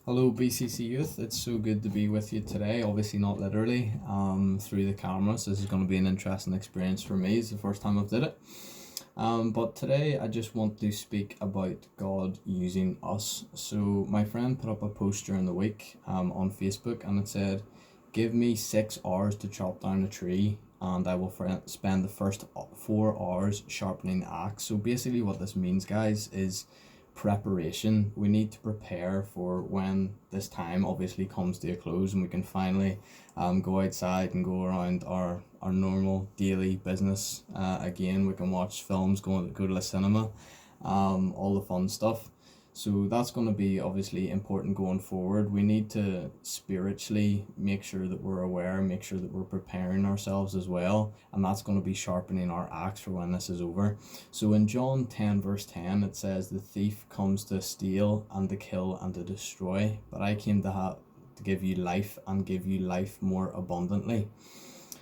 Hello, BCC Youth. It's so good to be with you today. Obviously, not literally, through the cameras. This is going to be an interesting experience for me. It's the first time I've did it. But today, I just want to speak about God using us. So, my friend put up a post during the week on Facebook, and it said, "Give me 6 hours to chop down a tree, and I will spend the first 4 hours sharpening the axe." So, basically, what this means, guys, is preparation. We need to prepare for when this time obviously comes to a close and we can finally go outside and go around our normal daily business again. We can watch films, go to the cinema, all the fun stuff. So that's going to be obviously important going forward. We need to spiritually make sure that we're aware, make sure that we're preparing ourselves as well. And that's going to be sharpening our axe for when this is over. So in John 10 verse 10, it says, "The thief comes to steal and to kill and to destroy, but I came to give you life and give you life more abundantly."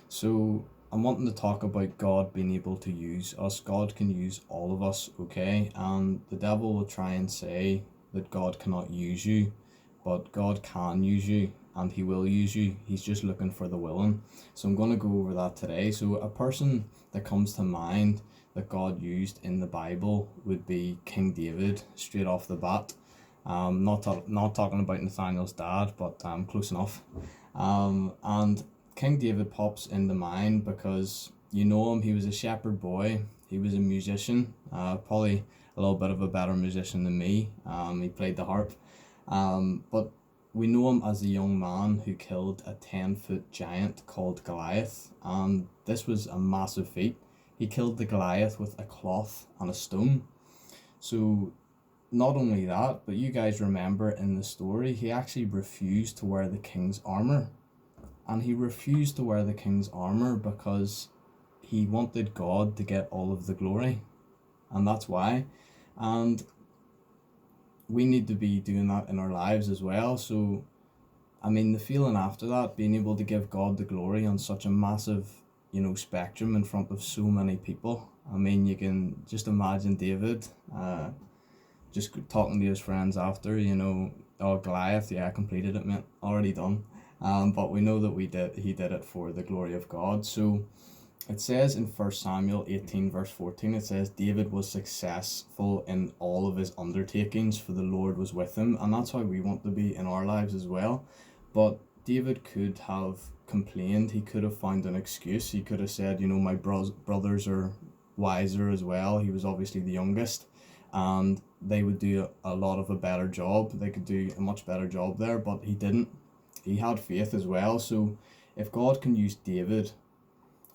So I'm wanting to talk about God being able to use us. God can use all of us, okay? And the devil will try and say that God cannot use you, but God can use you and he will use you. He's just looking for the willing. So I'm going to go over that today. So a person that comes to mind that God used in the Bible would be King David, straight off the bat. Not talking about Nathaniel's dad, but close enough. And King David pops into mind because you know him. He was a shepherd boy. He was a musician, probably a little bit of a better musician than me. He played the harp, but we know him as a young man who killed a 10-foot giant called Goliath, and this was a massive feat. He killed the Goliath with a cloth and a stone. So not only that, but you guys remember in the story, he actually refused to wear the king's armor. And he refused to wear the king's armor because he wanted God to get all of the glory. And that's why. And we need to be doing that in our lives as well. So, I mean, the feeling after that, being able to give God the glory on such a massive, spectrum in front of so many people. I mean, you can just imagine David just talking to his friends after, "Oh, Goliath, yeah, I completed it, mate, already done." But we know that he did it for the glory of God. So it says in 1 Samuel 18 verse 14, it says, "David was successful in all of his undertakings, for the Lord was with him." And that's how we want to be in our lives as well. But David could have complained. He could have found an excuse. He could have said, "My brothers are wiser as well." He was obviously the youngest, and they would do a lot of a better job. They could do a much better job there, but he didn't. He had faith as well. So if God can use David,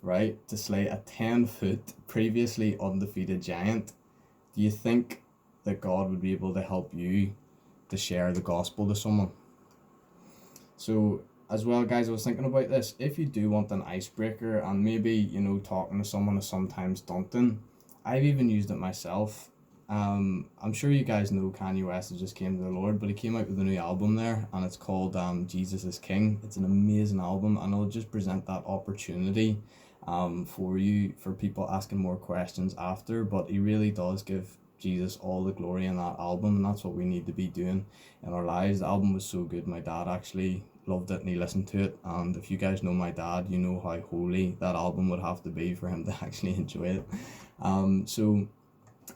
right, to slay a 10-foot previously undefeated giant, do you think that God would be able to help you to share the gospel to someone? So as well, guys, I was thinking about this. If you do want an icebreaker, and maybe talking to someone is sometimes daunting, I've even used it myself. I'm sure you guys know Kanye West has just came to the Lord, but he came out with a new album there, and it's called Jesus is King. It's an amazing album, and it'll just present that opportunity for people asking more questions after. But he really does give Jesus all the glory in that album, and that's what we need to be doing in our lives. The album was so good. My dad actually loved it and he listened to it, and if you guys know my dad, you know how holy that album would have to be for him to actually enjoy it. So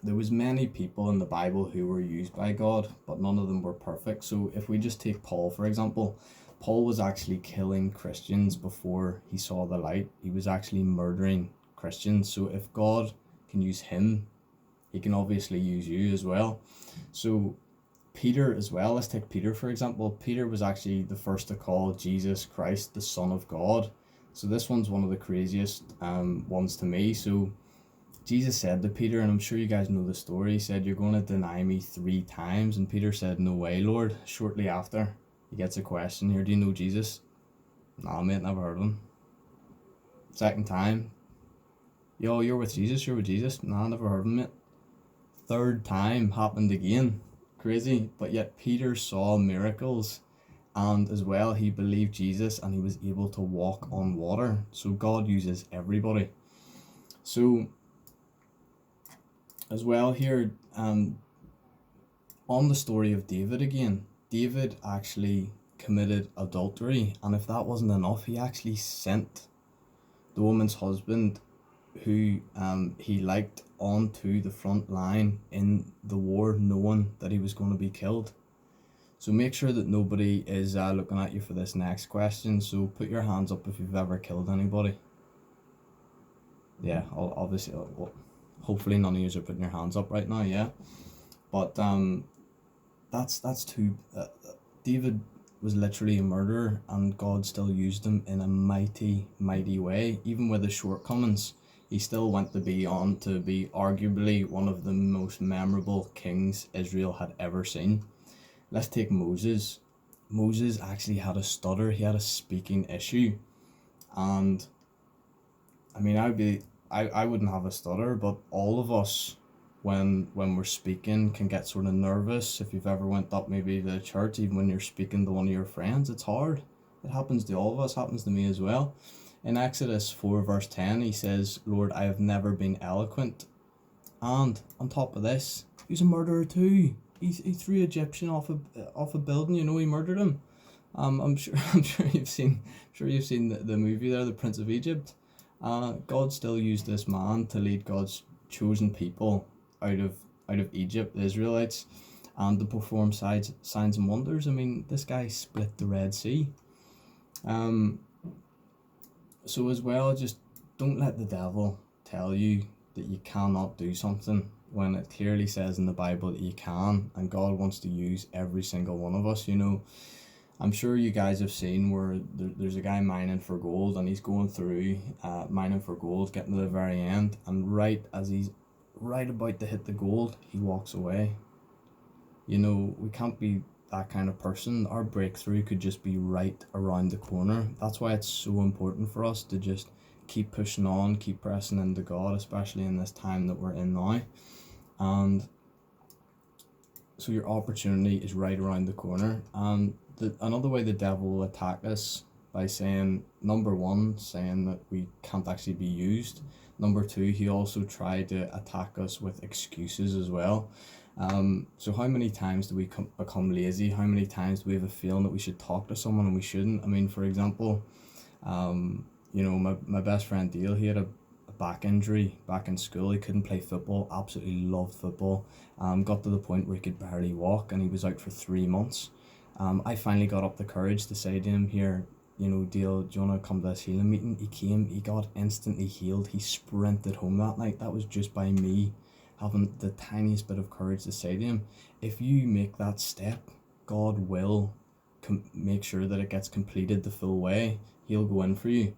there was many people in the Bible who were used by God, but none of them were perfect. So if we just take Paul, for example, Paul was actually killing Christians before he saw the light. He was actually murdering Christians. So if God can use him, he can obviously use you as well. So Peter as well, let's take Peter for example. Peter was actually the first to call Jesus Christ the Son of God. So this one's one of the craziest ones to me. So Jesus said to Peter, and I'm sure you guys know the story, he said, "You're going to deny me 3 times." And Peter said, "No way, Lord." Shortly after, he gets a question here, "Do you know Jesus?" "Nah, mate, never heard of him." Second time, "Yo, you're with Jesus? You're with Jesus?" "Nah, never heard of him, mate." Third time, happened again. Crazy. But yet Peter saw miracles, and as well, he believed Jesus and he was able to walk on water. So God uses everybody. So as well here, on the story of David again, David actually committed adultery, and if that wasn't enough, he actually sent the woman's husband, who he liked, onto the front line in the war, knowing that he was going to be killed. So make sure that nobody is looking at you for this next question. So put your hands up if you've ever killed anybody. Yeah, obviously, well, hopefully none of you are putting your hands up right now. Yeah, but that's too. David was literally a murderer, and God still used him in a mighty, mighty way. Even with his shortcomings, he still went to be on to be arguably one of the most memorable kings Israel had ever seen. Let's take Moses. Moses actually had a stutter. He had a speaking issue, and I mean, I wouldn't have a stutter, but all of us, when we're speaking, can get sort of nervous. If you've ever went up maybe to church, even when you're speaking to one of your friends, it's hard. It happens to all of us. Happens to me as well. In Exodus 4 verse 10, he says, "Lord, I have never been eloquent." And on top of this, he's a murderer too. He threw an Egyptian off a building. You know, he murdered him. I'm sure you've seen the movie there, The Prince of Egypt. God still used this man to lead God's chosen people out of Egypt, the Israelites, and to perform signs and wonders. I mean, this guy split the Red Sea. So as well, just don't let the devil tell you that you cannot do something when it clearly says in the Bible that you can, and God wants to use every single one of us. You know, I'm sure you guys have seen where there's a guy mining for gold, and he's going through mining for gold, getting to the very end, and right as he's right about to hit the gold, he walks away. You know, we can't be that kind of person. Our breakthrough could just be right around the corner. That's why it's so important for us to just keep pushing on, keep pressing into God, especially in this time that we're in now. And so your opportunity is right around the corner. And another way the devil will attack us, by saying, number one, saying that we can't actually be used. Number two, he also tried to attack us with excuses as well. So how many times do we become lazy? How many times do we have a feeling that we should talk to someone and we shouldn't? I mean, for example, you know, my best friend Dale, he had a back injury back in school. He couldn't play football, absolutely loved football. Got to the point where he could barely walk, and he was out for 3 months. I finally got up the courage to say to him, here, you know, Dale, do you want to come to this healing meeting? He came, he got instantly healed. He sprinted home that night. That was just by me having the tiniest bit of courage to say to him, if you make that step, God will make sure that it gets completed the full way. He'll go in for you.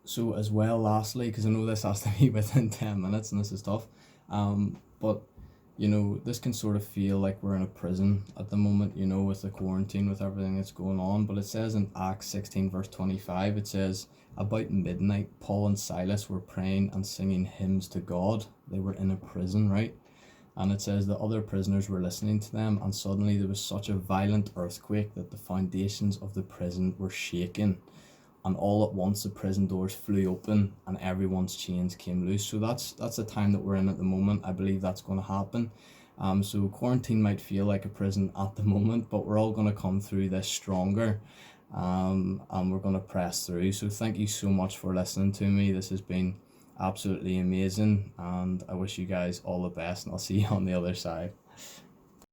So as well, lastly, because I know this has to be within 10 minutes and this is tough, but you know, this can sort of feel like we're in a prison at the moment, you know, with the quarantine, with everything that's going on. But it says in Acts 16 verse 25, it says, about midnight, Paul and Silas were praying and singing hymns to God. They were in a prison, right? And it says the other prisoners were listening to them, and suddenly there was such a violent earthquake that the foundations of the prison were shaken. And all at once the prison doors flew open and everyone's chains came loose. So that's the time that we're in at the moment. I believe that's going to happen. So quarantine might feel like a prison at the moment, but we're all going to come through this stronger, and we're going to press through. So thank you so much for listening to me. This has been absolutely amazing, and I wish you guys all the best, and I'll see you on the other side.